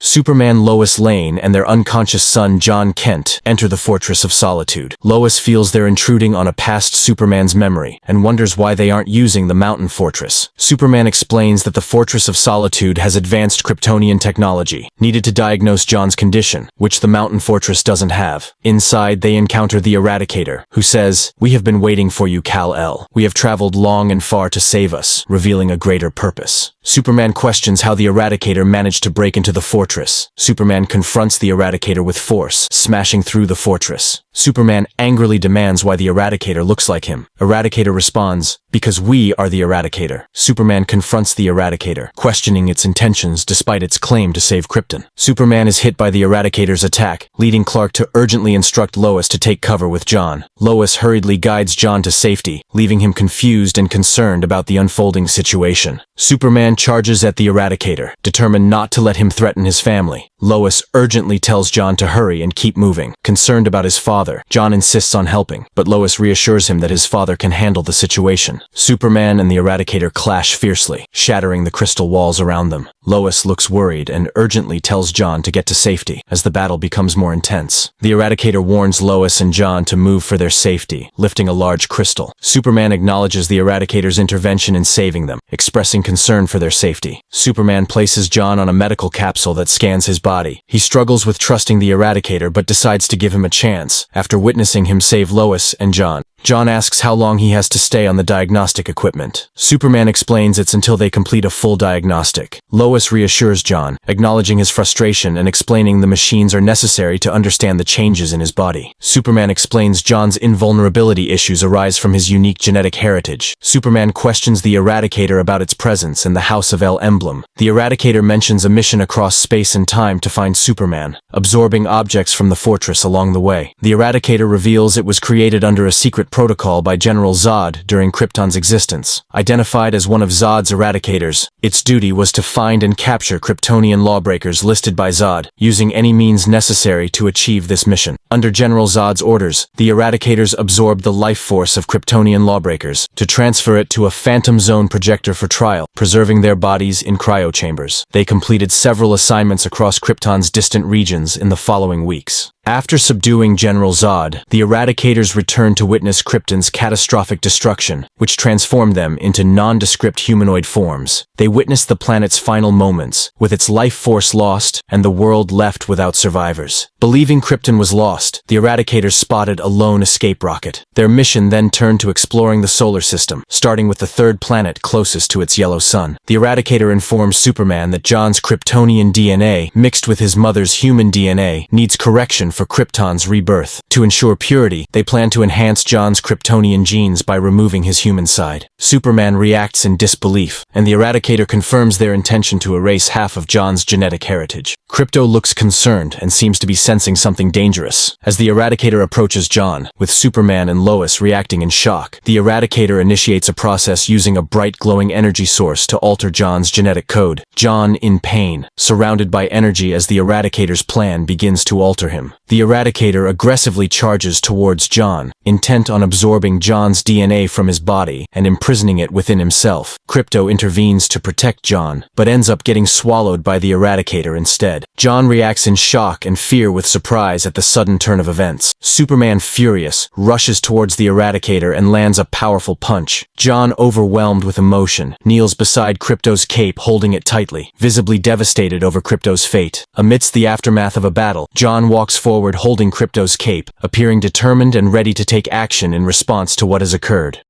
Superman, Lois Lane, and their unconscious son Jon Kent enter the Fortress of Solitude. Lois feels they're intruding on a past Superman's memory and wonders why they aren't using the mountain fortress. Superman explains that the Fortress of Solitude has advanced Kryptonian technology, needed to diagnose Jon's condition, which the mountain fortress doesn't have. Inside, they encounter the Eradicator, who says, "We have been waiting for you, Kal-El. We have traveled long and far to save us," revealing a greater purpose. Superman questions how the Eradicator managed to break into the fortress. Superman confronts the Eradicator with force, smashing through the fortress. Superman angrily demands why the Eradicator looks like him. Eradicator responds, "Because we are the Eradicator." Superman confronts the Eradicator, questioning its intentions despite its claim to save Krypton. Superman is hit by the Eradicator's attack, leading Clark to urgently instruct Lois to take cover with Jon. Lois hurriedly guides Jon to safety, leaving him confused and concerned about the unfolding situation. Superman charges at the Eradicator, determined not to let him threaten his family. Lois urgently tells Jon to hurry and keep moving. Concerned about his father, Jon insists on helping, but Lois reassures him that his father can handle the situation. Superman and the Eradicator clash fiercely, shattering the crystal walls around them. Lois looks worried and urgently tells Jon to get to safety as the battle becomes more intense. The Eradicator warns Lois and Jon to move for their safety, lifting a large crystal. Superman acknowledges the Eradicator's intervention in saving them, expressing concern for their safety. Superman places Jon on a medical capsule that scans his body. He struggles with trusting the Eradicator but decides to give him a chance, after witnessing him save Lois and Jon. Jon asks how long he has to stay on the diagnostic equipment. Superman explains it's until they complete a full diagnostic. Lois reassures Jon, acknowledging his frustration and explaining the machines are necessary to understand the changes in his body. Superman explains Jon's invulnerability issues arise from his unique genetic heritage. Superman questions the Eradicator about its presence and the House of El emblem. The Eradicator mentions a mission across space and time to find Superman, absorbing objects from the fortress along the way. The Eradicator reveals it was created under a secret protocol by General Zod during Krypton's existence. Identified as one of Zod's Eradicators, its duty was to find and capture Kryptonian lawbreakers listed by Zod, using any means necessary to achieve this mission. Under General Zod's orders, the Eradicators absorbed the life force of Kryptonian lawbreakers to transfer it to a phantom zone projector for trial, preserving their bodies in cryochambers. They completed several assignments across Krypton's distant regions in the following weeks. After subduing General Zod, the Eradicators returned to witness Krypton's catastrophic destruction, which transformed them into nondescript humanoid forms. They witnessed the planet's final moments, with its life force lost and the world left without survivors. Believing Krypton was lost, the Eradicators spotted a lone escape rocket. Their mission then turned to exploring the solar system, starting with the third planet closest to its yellow sun. The Eradicator informs Superman that Jon's Kryptonian DNA, mixed with his mother's human DNA, needs correction for Krypton's rebirth. To ensure purity, they plan to enhance Jon's Kryptonian genes by removing his human side. Superman reacts in disbelief, and the Eradicator confirms their intention to erase half of Jon's genetic heritage. Krypto looks concerned and seems to be sensing something dangerous. As the Eradicator approaches Jon, with Superman and Lois reacting in shock, the Eradicator initiates a process using a bright glowing energy source to alter Jon's genetic code. Jon, in pain, surrounded by energy as the Eradicator's plan begins to alter him. The Eradicator aggressively charges towards Jon, intent on absorbing Jon's DNA from his body and imprisoning it within himself. Krypto intervenes to protect Jon, but ends up getting swallowed by the Eradicator instead. Jon reacts in shock and fear with surprise at the sudden turn of events. Superman, furious, rushes towards the Eradicator and lands a powerful punch. Jon, overwhelmed with emotion, kneels beside Krypto's cape holding it tightly, visibly devastated over Krypto's fate. Amidst the aftermath of a battle, Jon walks forward holding Krypto's cape, appearing determined and ready to take action in response to what has occurred.